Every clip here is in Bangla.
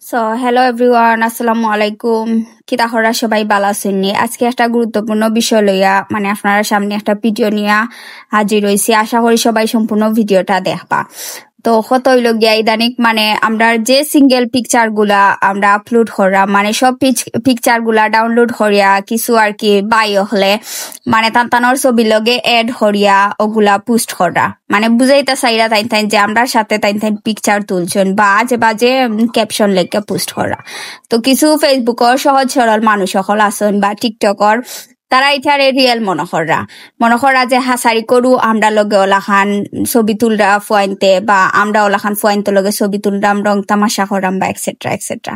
হ্যালো এভরিওয়ান, আসসালামু আলাইকুম। কিতা হরা সবাই ভালো আছেন নি? আজকে একটা গুরুত্বপূর্ণ বিষয় লইয়া মানে আপনার সামনে একটা ভিডিও নিয়ে হাজির হইছি। আশা করি সবাই সম্পূর্ণ ভিডিওটা দেখবা। তো কত হইল গিয়া ইদানিক মানে আমরা যে সিঙ্গেল পিকচার গুলা আমরা আপলোড করা মানে সব পিকচার গুলা ডাউনলোড করিয়া কিছু আর কি বাই হলে মানে তানতানোর ছবি লগে এড করিয়া ওগুলা পোস্ট করা মানে বুঝাইতে চাইরা তাই যে আমরা সাথে তাই পিকচার তুলছেন বা আজে বাজে ক্যাপশন লেখা পোস্ট করা। তো কিছু ফেসবুকর সহজ সরল মানুষ সকল আছেন বা টিকটকর তারা ইটারে রিয়েল মনে করা যে হাসারি করু আমরা লগে ওলাখান ছবি তুলরা ফুয়াইনতে বা আমরা ওলাখান ফুয়াইনতে লগে ছবি তুলরাম রং তামাশা করাম বা এক্সেট্রা এক্সেট্রা।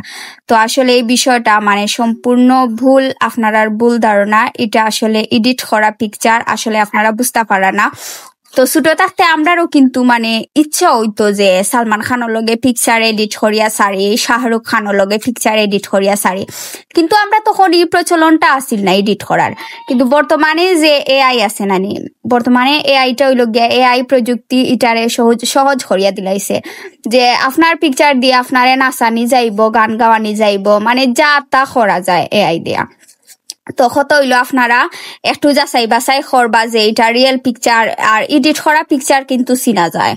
তো আসলে এই বিষয়টা মানে সম্পূর্ণ ভুল, আপনারা ভুল ধারণা। এটা আসলে এডিট করা পিকচার, আসলে আপনারা বুঝতে পারা না। তো ছোট থাকতে আমরারও কিন্তু মানে ইচ্ছা হইতো যে সালমান খানের লগে পিকচার এডিট করিয়া সারি, শাহরুখ খানের লগে পিকচার এডিট করিয়া সারি, কিন্তু আমরা তখন এই প্রচলনটা আসিল না এডিট করার। কিন্তু বর্তমানে যে এআই আছে না নি, বর্তমানে এআইটা হইল গিয়া এআই প্রযুক্তি ইটারে সহজ করিয়া দিলাইছে যে আপনার পিকচার দিয়ে আপনারে নাচানি যাইব, গান গাওয়ানি যাইব, মানে যা তা করা যায় এআই দিয়া। তো কত হইলো আপনারা একটু যাচাই বাছাই করবা যে এটা রিয়েল পিকচার আর এডিট করা পিকচার কিন্তু চিনা যায়।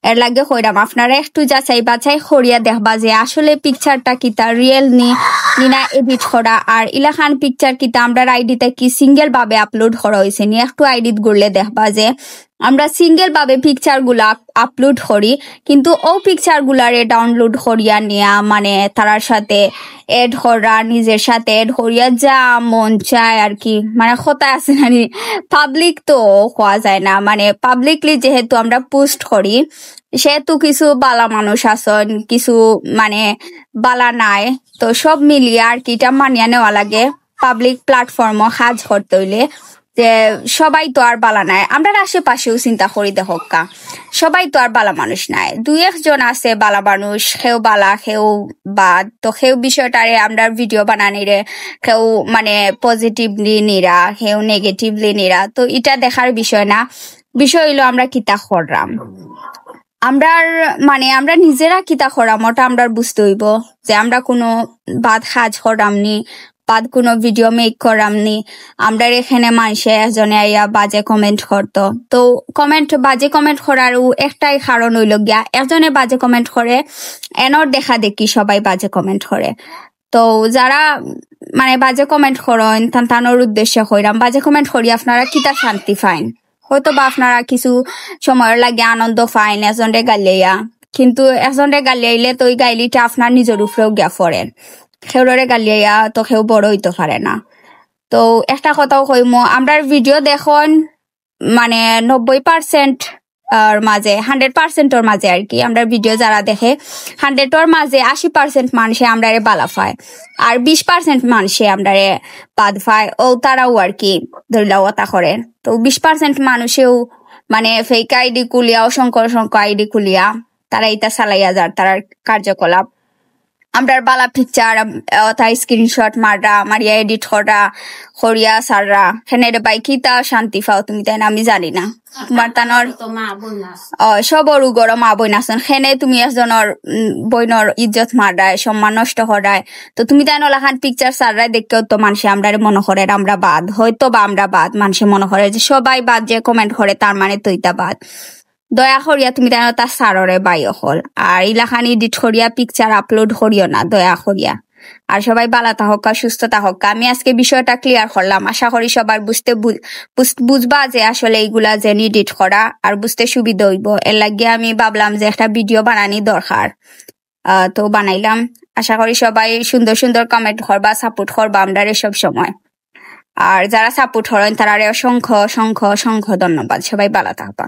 এর লাগে কইরাম আপনারা একটু যাচাই বাছাই করিয়া দেখবা যে আসলে পিকচারটা কিতা রিয়েল না এডিট করা। আর ইলাখান পিকচার কিতা আমরা আইডিতে কি সিঙ্গেল ভাবে আপলোড করা হয়েছে নি, একটু আইডিত করলে দেখবা যে আমরা সিঙ্গেল ভাবে পিকচার গুলা আপলোড করি, কিন্তু ও পিকচার গুলারে ডাউনলোড করিয়া নিয়া মানে তার সাথে এড করা, নিজের সাথে এড করিয়া যা মন চায় আর কি, মানে কথা আছে না পাবলিক তো হওয়া যায় না, মানে পাবলিকলি যেহেতু আমরা পোস্ট করি সেহেতু কিছু বালা মানুষ আছেন, কিছু মানে বালা নাই। তো সব মিলিয়ে আর কি এটা মানিয়া নেওয়া লাগে। পাবলিক প্ল্যাটফর্মও কাজ করতে হইলে যে সবাই তো আর বালা নাই, আমরা আশেপাশেও চিন্তা করি দেখা সবাই তো আর বালা মানুষ নাই, দুই একজন আছে বালা মানুষ, সেও বালা সেও বাদ। তো সেও বিষয়টারে আমরা ভিডিও বানানিরে কেউ মানে পজিটিভলি নিরা, সেও নেগেটিভলি নিরা। তো এটা দেখার বিষয় না, বিষয় হইলো আমরা কিতা করলাম, আমরা নিজেরা কিতা করাম ওটা আমরা বুঝতে হইব যে আমরা কোনো বাদ কাজ করামনি, বাদ কোনো ভিডিও মেক করামনি। আমরা এখানে মানুষে একজনে আইয়া বাজে কমেন্ট করতো, তো বাজে কমেন্ট করার একটাই কারণ হইল গিয়া একজনে বাজে কমেন্ট করে এনর দেখা দেখি সবাই বাজে কমেন্ট করে। তো যারা মানে বাজে কমেন্ট করেন তানোর উদ্দেশ্যে কইরাম বাজে কমেন্ট করি আপনারা কিতা শান্তি পাইন, হয়তো বা আপনারা কিছু সময়ের লাগে আনন্দ পাইন এজনরে গালিয়া, কিন্তু এজনরে গালিয়াইলে তো ওই গাইলিটা আপনার নিজের উপরেও গিয়া পড়েন, সেউরে গালিয়া তো কেউ বড় হইতে পারে না। তো একটা কথাও কইমো, আমরা ভিডিও দেখুন মানে 90% মাঝে 100%-এর মাঝে আর কি আমরা ভিডিও যারা দেখে 100-এর মাঝে 80% মানুষে আমরা বালা পায় আর 20% মানুষে আমরা বাদ পায়, ও তারাও আর কি ধরিলাও তা করে। তো 20% মানুষেও মানে ফেক আইডি কুলিয়া, অসংখ্য আইডি কুলিয়া তারা এটা চালাইয়া যার তার কার্যকলাপ। আমরা বালা পিকচার তাই স্ক্রিনশট মারিয়া এডিট করিয়া সাররা হেনে বাই কিতা শান্তি পাও তুমি, তাই না আমি জানি না। তোমার তানোর সবরু গড় মা বই নাচন সেনে তুমি একজনের বইনর ইজ্জত মারায়, সম্মান নষ্ট করায়। তো তুমি তাই নলাখান পিকচার সাররায় দেখতেও তো মানুষে আমরা মনে করে আমরা বাদ, হয়তো বা আমরা বাদ, মানুষে মনে করে যে সবাই বাদ যে কমেন্ট করে তার মানে তৈতা বাদ। দয়া করিয়া তুমি তাই তার সাররে বাই হল আর ইলাখানি এডিট করিয়া পিকচার আপলোড করিও না দয়া করিয়া। আর সবাই বালা থাকা সুস্থ থাকা। আমি আজকে বিষয়টা ক্লিয়ার করলাম, আশা করি সবার বুঝবা যে আসলে এইগুলা যে এডিট করা আর বুঝতে সুবিধা হইব। এর লাগিয়ে আমি ভাবলাম যে একটা ভিডিও বানানি দরকার, তো বানাইলাম। আশা করি সবাই সুন্দর সুন্দর কমেন্ট করবা, সাপোর্ট করবা আমরা সব সময়। আর যারা সাপোর্ট করেন তারা অসংখ্য ধন্যবাদ। সবাই বালা থাকবা।